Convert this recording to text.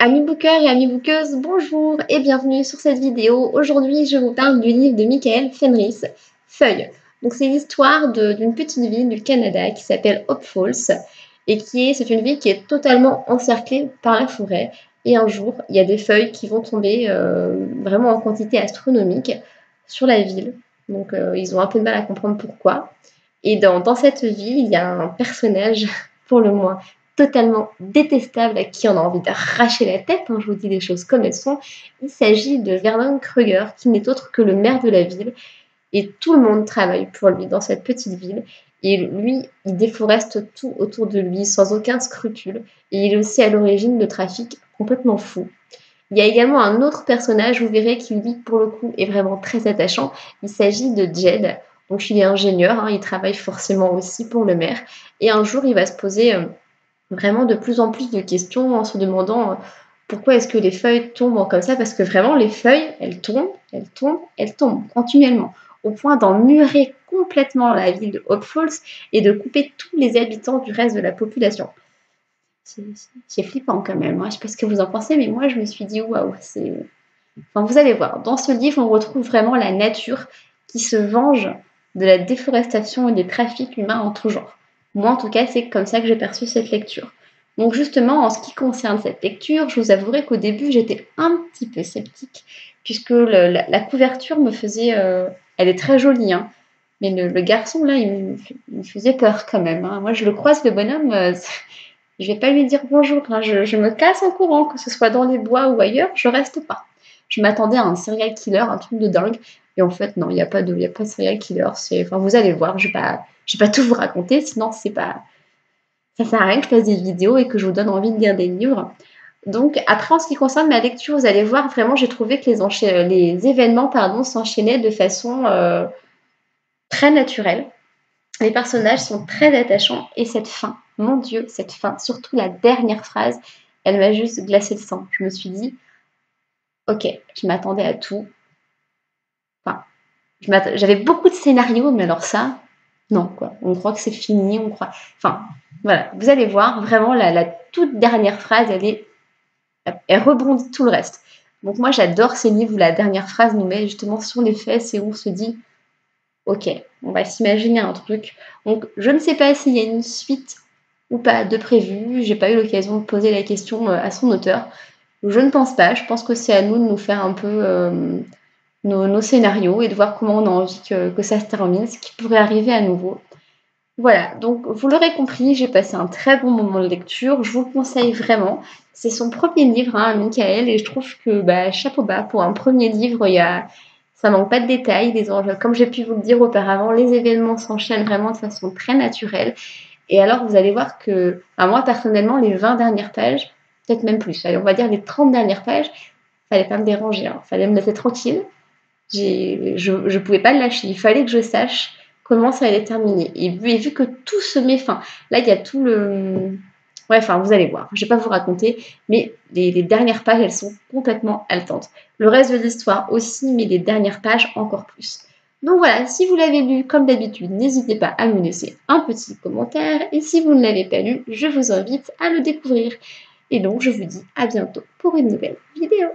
Amis bookers et amis bookeuses, bonjour et bienvenue sur cette vidéo. Aujourd'hui, je vous parle du livre de Michael Fenris, Feuille. Donc, c'est l'histoire d'une petite ville du Canada qui s'appelle Hope Falls et c'est une ville qui est totalement encerclée par la forêt. Et un jour, il y a des feuilles qui vont tomber vraiment en quantité astronomique sur la ville. Donc, ils ont un peu de mal à comprendre pourquoi. Et dans cette ville, il y a un personnage, pour le moins totalement détestable, à qui on a envie d'arracher la tête, hein, je vous dis les choses comme elles sont. Il s'agit de Vernon Kruger, qui n'est autre que le maire de la ville, et tout le monde travaille pour lui dans cette petite ville. Et lui, il déforeste tout autour de lui sans aucun scrupule, et il est aussi à l'origine de trafics complètement fous. Il y a également un autre personnage, vous verrez, qui lui, pour le coup, est vraiment très attachant. Il s'agit de Jed. Donc, il est ingénieur, hein, il travaille forcément aussi pour le maire. Et un jour, il va se poser vraiment de plus en plus de questions en se demandant pourquoi est-ce que les feuilles tombent comme ça, parce que vraiment, les feuilles, elles tombent, elles tombent, elles tombent continuellement, au point d'emmurer complètement la ville de Hope Falls et de couper tous les habitants du reste de la population. C'est flippant quand même. Hein. Je ne sais pas ce que vous en pensez, mais moi, je me suis dit, waouh, c'est... Enfin, vous allez voir, dans ce livre, on retrouve vraiment la nature qui se venge de la déforestation et des trafics humains en tout genre. Moi, en tout cas, c'est comme ça que j'ai perçu cette lecture. Donc justement, en ce qui concerne cette lecture, je vous avouerai qu'au début, j'étais un petit peu sceptique, puisque la couverture me faisait... elle est très jolie, hein, mais le garçon, là, il me faisait peur quand même. Hein. Moi, je le croise, le bonhomme... je vais pas lui dire bonjour, hein. Je me casse en courant, que ce soit dans les bois ou ailleurs, je reste pas. Je m'attendais à un serial killer, un truc de dingue. Et en fait, non, il n'y a pas de serial killer. Enfin, vous allez voir, je vais pas tout vous raconter, sinon ça sert à rien que je fasse des vidéos et que je vous donne envie de lire des livres. Donc, après, en ce qui concerne ma lecture, vous allez voir, vraiment, j'ai trouvé que les événements s'enchaînaient de façon très naturelle. Les personnages sont très attachants et cette fin, mon Dieu, cette fin, surtout la dernière phrase, elle m'a juste glacé le sang. Je me suis dit, ok, je m'attendais à tout. Enfin, j'avais beaucoup de scénarios, mais alors ça, non, quoi. On croit que c'est fini, on croit... Enfin, voilà, vous allez voir, vraiment, la toute dernière phrase, elle rebondit tout le reste. Donc moi, j'adore ces livres où la dernière phrase nous met justement sur les fesses et où on se dit, ok, on va s'imaginer un truc. Donc, je ne sais pas s'il y a une suite ou pas de prévu. J'ai pas eu l'occasion de poser la question à son auteur. Je ne pense pas. Je pense que c'est à nous de nous faire un peu nos scénarios et de voir comment on a envie que ça se termine, ce qui pourrait arriver à nouveau. Voilà, donc vous l'aurez compris, j'ai passé un très bon moment de lecture. Je vous le conseille vraiment. C'est son premier livre, hein, Michael, et je trouve que chapeau bas pour un premier livre, ça manque pas de détails. Comme j'ai pu vous le dire auparavant, les événements s'enchaînent vraiment de façon très naturelle. Et alors, vous allez voir que, moi personnellement, les 20 dernières pages, peut-être même plus, allez, on va dire les 30 dernières pages, fallait pas me déranger, hein, fallait me laisser tranquille. Je pouvais pas le lâcher, il fallait que je sache comment ça allait terminer. Et vu que tout se met fin, là il y a tout le... Ouais, enfin vous allez voir, je vais pas vous raconter, mais les dernières pages elles sont complètement haletantes. Le reste de l'histoire aussi, mais les dernières pages encore plus. Donc voilà, si vous l'avez lu comme d'habitude, n'hésitez pas à me laisser un petit commentaire. Et si vous ne l'avez pas lu, je vous invite à le découvrir. Et donc je vous dis à bientôt pour une nouvelle vidéo.